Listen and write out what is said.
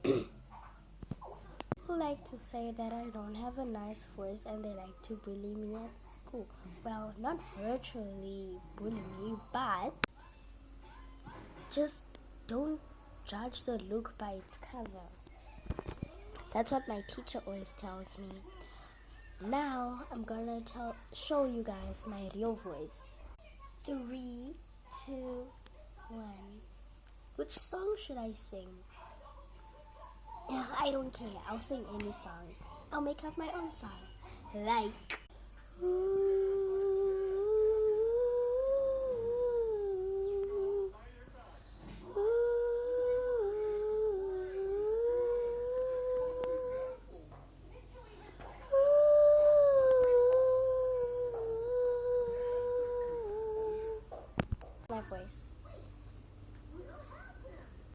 People like to say that I don't have a nice voice and they like to bully me at school. Well, not virtually bully me, but just don't judge the look by its cover. That's what my teacher always tells me. Now I'm gonna show you guys my real voice. 3, 2, 1. Which song should I sing? I don't care. I'll sing any song. I'll make up my own song. Like